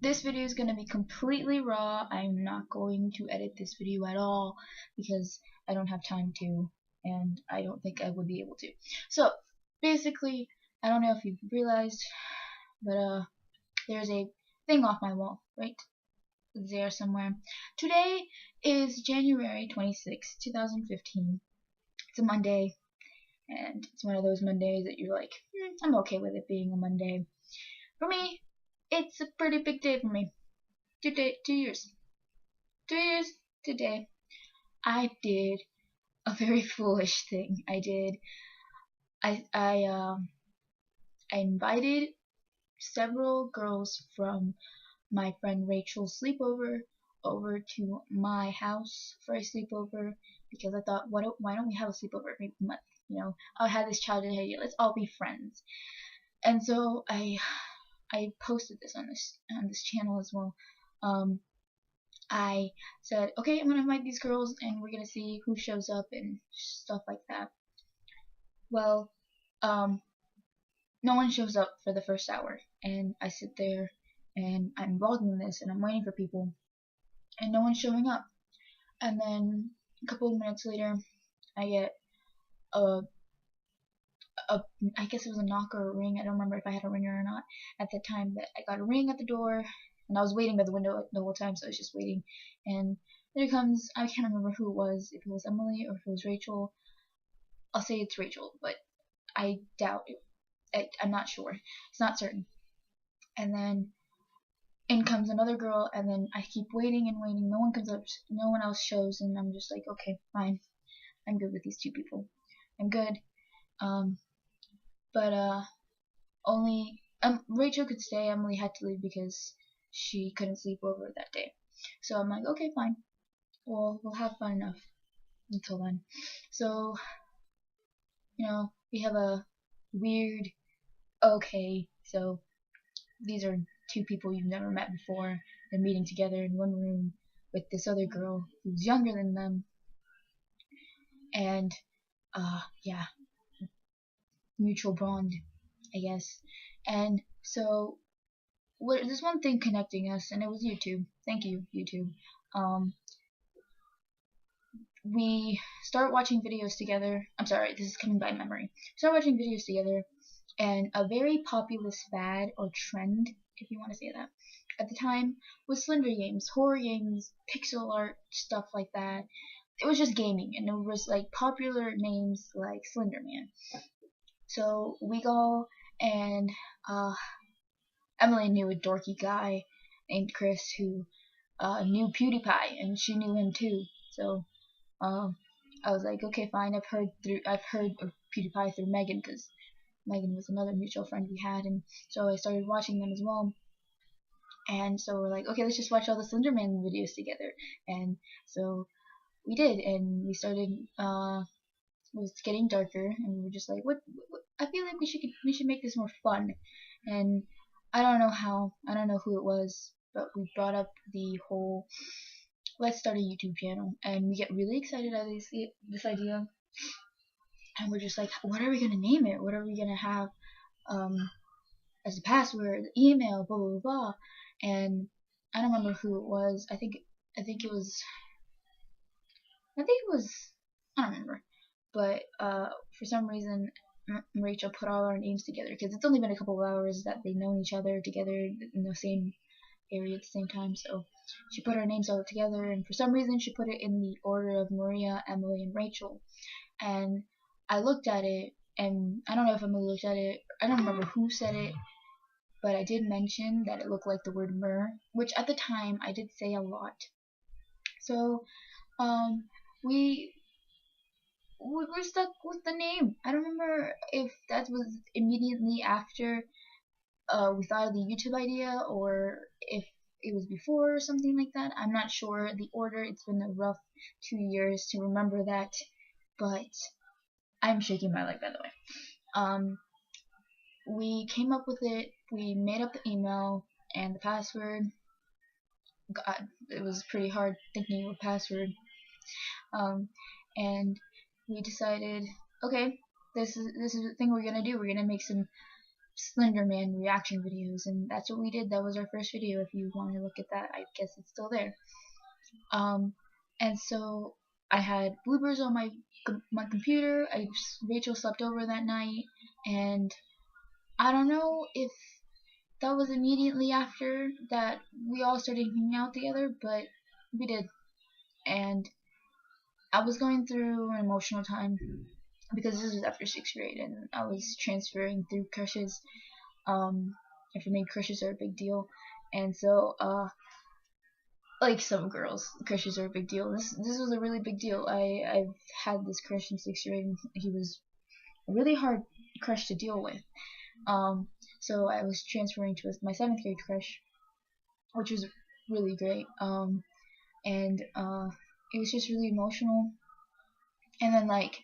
this video is going to be completely raw. I'm not going to edit this video at all because I don't have time to, and I don't think I would be able to. So basically, I don't know if you've realized, but there's a thing off my wall right there somewhere. Today is January 26, 2015. It's a Monday, and it's one of those Mondays that you're like, I'm okay with it being a Monday. For me, it's a pretty big day for me. 2 years. 2 years today. I did a very foolish thing. I invited several girls from my friend Rachel's sleepover over to my house for a sleepover because I thought, why don't we have a sleepover every month? You know, I had this childhood idea. Let's all be friends. And so I posted this on this channel as well. I said, okay, I'm gonna invite these girls and we're gonna see who shows up and stuff like that. Well, no one shows up for the first hour, and I sit there and I'm vlogging this and I'm waiting for people, and no one's showing up. And then a couple of minutes later, I get I guess it was a knock or a ring. I don't remember if I had a ringer or not at the time, but I got a ring at the door, and I was waiting by the window the whole time, so I was just waiting. And there comes, I can't remember who it was, if it was Emily or if it was Rachel. I'll say it's Rachel, but I doubt it. I'm not sure. It's not certain. And then in comes another girl, and then I keep waiting and waiting. No one comes up. No one else shows, and I'm just like, okay, fine. I'm good with these two people. I'm good. But only Rachel could stay. Emily had to leave because she couldn't sleep over that day. So I'm like, okay, fine. Well, we'll have fun enough until then. So, you know, we have a weird, okay, so these are two people you've never met before. They're meeting together in one room with this other girl who's younger than them. And, yeah, mutual bond, I guess. And so there's one thing connecting us, and it was YouTube. Thank you, YouTube. We start watching videos together. I'm sorry, this is coming by memory. Start watching videos together, and a very populous fad or trend, if you want to say that, at the time was Slender games, horror games, pixel art, stuff like that. It was just gaming, and it was like popular names like Slender Man. So we go, and Emily knew a dorky guy named Chris who knew PewDiePie, and she knew him too. So I was like, okay, fine. I've heard of PewDiePie through Megan, because Megan was another mutual friend we had, and so I started watching them as well. And so we're like, okay, let's just watch all the Slenderman videos together. And so we did, and we started. It was getting darker, and we were just like, what? I feel like we should make this more fun. And I don't know who it was, but we brought up the whole, let's start a YouTube channel, and we get really excited at this idea, and we're just like, what are we gonna name it? What are we gonna have as a password, email, blah blah blah. And I don't remember who it was. I think it was I don't remember, but for some reason Rachel put all our names together, because it's only been a couple of hours that they've known each other together in the same area at the same time. So she put our names all together, and for some reason she put it in the order of Maria, Emily, and Rachel. And I looked at it, and I don't know if Emily looked at it. I don't remember who said it, but I did mention that it looked like the word MER, which at the time I did say a lot. So we're stuck with the name. I don't remember if that was immediately after we thought of the YouTube idea, or if it was before or something like that. I'm not sure the order. It's been a rough 2 years to remember that, but I'm shaking my leg, by the way. We came up with it. We made up the email and the password. God, it was pretty hard thinking of a password. And we decided, okay, this is the thing we're gonna do. We're gonna make some Slender Man reaction videos, and that's what we did. That was our first video. If you want to look at that, I guess it's still there. And so I had bloopers on my computer. Rachel slept over that night, and I don't know if that was immediately after that we all started hanging out together, but we did. And I was going through an emotional time because this was after 6th grade, and I was transferring through crushes. And for me, crushes are a big deal, and so like some girls, crushes are a big deal. This was a really big deal. I've had this crush in 6th grade, and he was a really hard crush to deal with. So I was transferring to my 7th grade crush, which was really great. And it was just really emotional. And then like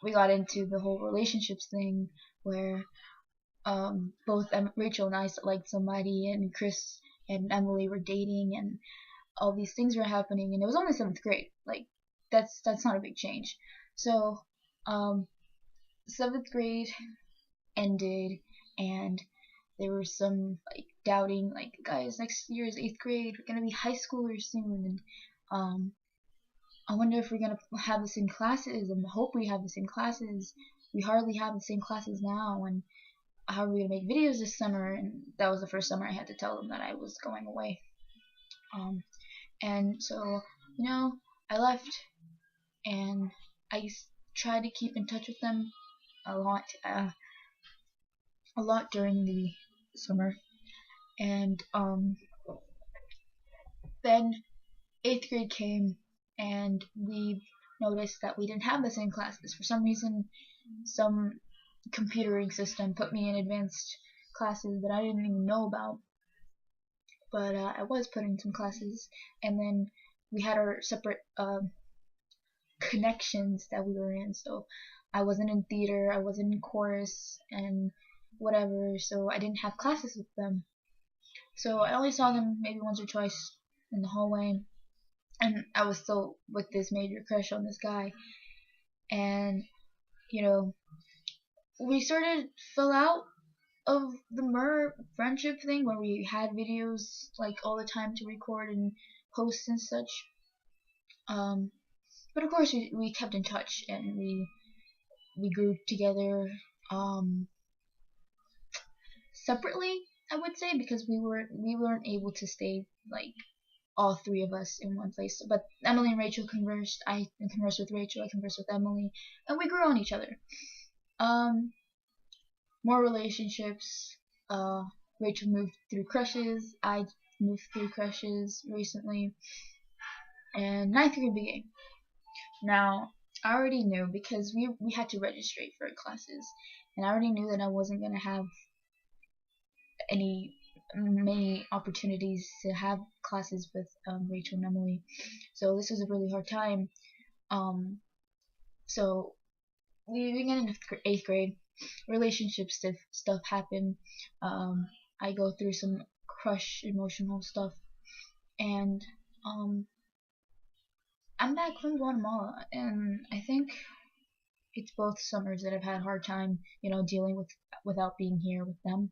we got into the whole relationships thing where both Rachel and I liked somebody, and Chris and Emily were dating, and all these things were happening, and it was only 7th grade. Like that's not a big change. So 7th grade ended, and there was some like doubting, like, guys, next year is 8th grade, we're gonna be high schoolers soon, and I wonder if we're gonna have the same classes, and hope we have the same classes. We hardly have the same classes now, and how are we gonna make videos this summer? And that was the first summer I had to tell them that I was going away. And so, I left, and I tried to keep in touch with them a lot during the summer. And then 8th grade came, and we noticed that we didn't have the same classes. For some reason, some computering system put me in advanced classes that I didn't even know about. But I was put in some classes, and then we had our separate connections that we were in. So I wasn't in theater, I wasn't in chorus, and whatever, so I didn't have classes with them. So I only saw them maybe once or twice in the hallway, and I was still with this major crush on this guy. And, we sort of fell out of the MER friendship thing where we had videos like all the time to record and post and such. But of course we kept in touch, and we grew together separately, I would say, because we weren't able to stay like all three of us in one place. But Emily and Rachel conversed. I conversed with Rachel. I conversed with Emily, and we grew on each other. More relationships. Rachel moved through crushes. I moved through crushes recently, and 9th grade began. Now I already knew, because we had to register for classes, and I already knew that I wasn't gonna have many opportunities to have classes with Rachel and Emily. So this was a really hard time. So we began in 8th grade. Relationship stuff happened. I go through some crush emotional stuff, and I'm back from Guatemala, and I think it's both summers that I've had a hard time, dealing without being here with them.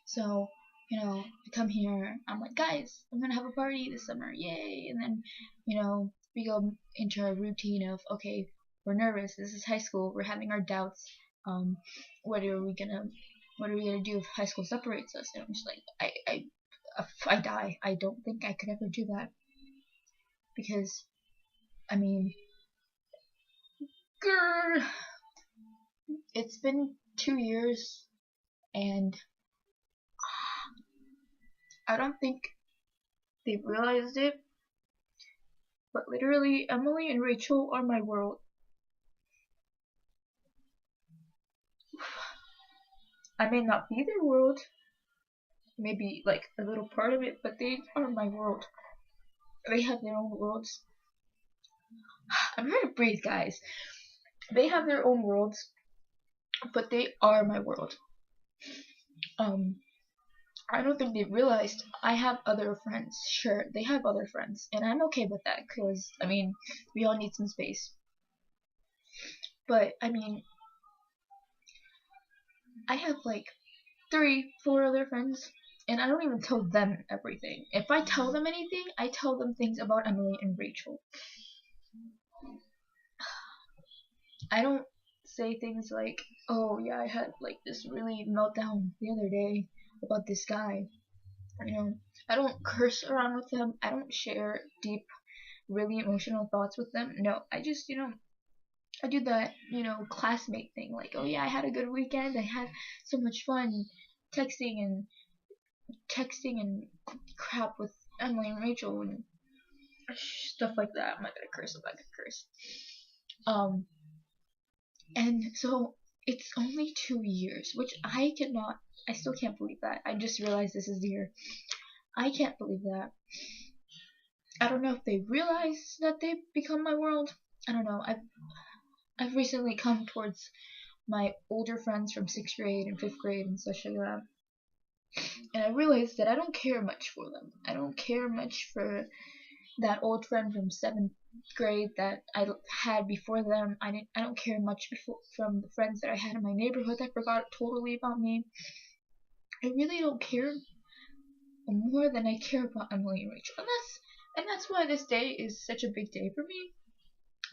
So, I come here, I'm like, guys, I'm gonna have a party this summer, yay! And then, we go into our routine of, okay, we're nervous, this is high school, we're having our doubts, what are we gonna do if high school separates us? And I'm just like, I die. I don't think I could ever do that, because, I mean, grr, it's been 2 years, and I don't think they've realized it, but literally, Emily and Rachel are my world. I may not be their world, maybe like a little part of it, but they are my world. They have their own worlds. I'm trying to breathe, guys. They have their own worlds, but they are my world. I don't think they've realized I have other friends. Sure, they have other friends, and I'm okay with that, because, I mean, we all need some space. But, I mean, I have like 4 other friends, and I don't even tell them everything. If I tell them anything, I tell them things about Emily and Rachel. I don't say things like, oh yeah, I had like this really meltdown the other day about this guy. You know, I don't curse around with them. I don't share deep, really emotional thoughts with them. No, I just, I do that, classmate thing. Like, oh yeah, I had a good weekend. I had so much fun texting and crap with Emily and Rachel and stuff like that. I'm not gonna curse. I'm not gonna curse. Um, and so it's only 2 years, which I still can't believe that. I just realized this is the year. I can't believe that. I don't know if they realize that they've become my world. I don't know. I've recently come towards my older friends from 6th grade and 5th grade and such like that. And I realized that I don't care much for them. I don't care much for that old friend from 7th grade that I had before them. I don't care much from the friends that I had in my neighborhood that forgot totally about me. I really don't care more than I care about Emily and Rachel. And that's why this day is such a big day for me.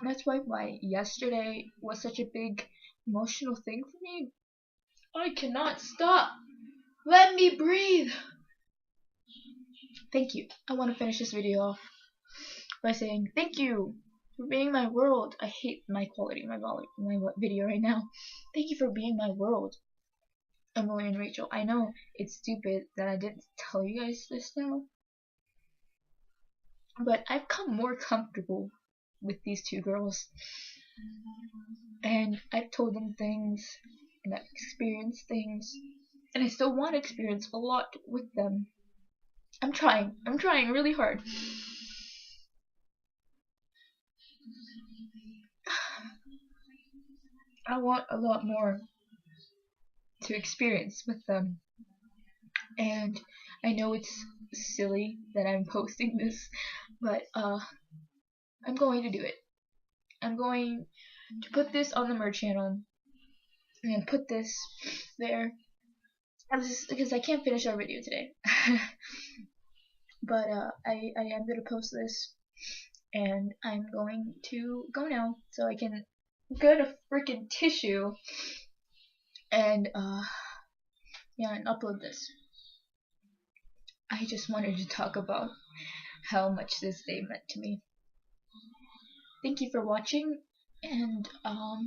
And that's why yesterday was such a big emotional thing for me. I cannot stop. Let me breathe. Thank you. I want to finish this video off by saying thank you for being my world. I hate my quality, my video right now. Thank you for being my world, Emily and Rachel. I know it's stupid that I didn't tell you guys this now, but I've come more comfortable with these 2 girls, and I've told them things, and I've experienced things, and I still want to experience a lot with them. I'm trying really hard. I want a lot more to experience with them, and I know it's silly that I'm posting this, but I'm going to do it. I'm going to put this on the MER channel and put this there. Because I can't finish our video today. But I am going to post this, and I'm going to go now so I can get a freaking tissue and and upload this. I just wanted to talk about how much this day meant to me. Thank you for watching, and I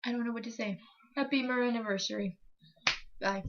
don't know what to say. Happy MER anniversary. Bye.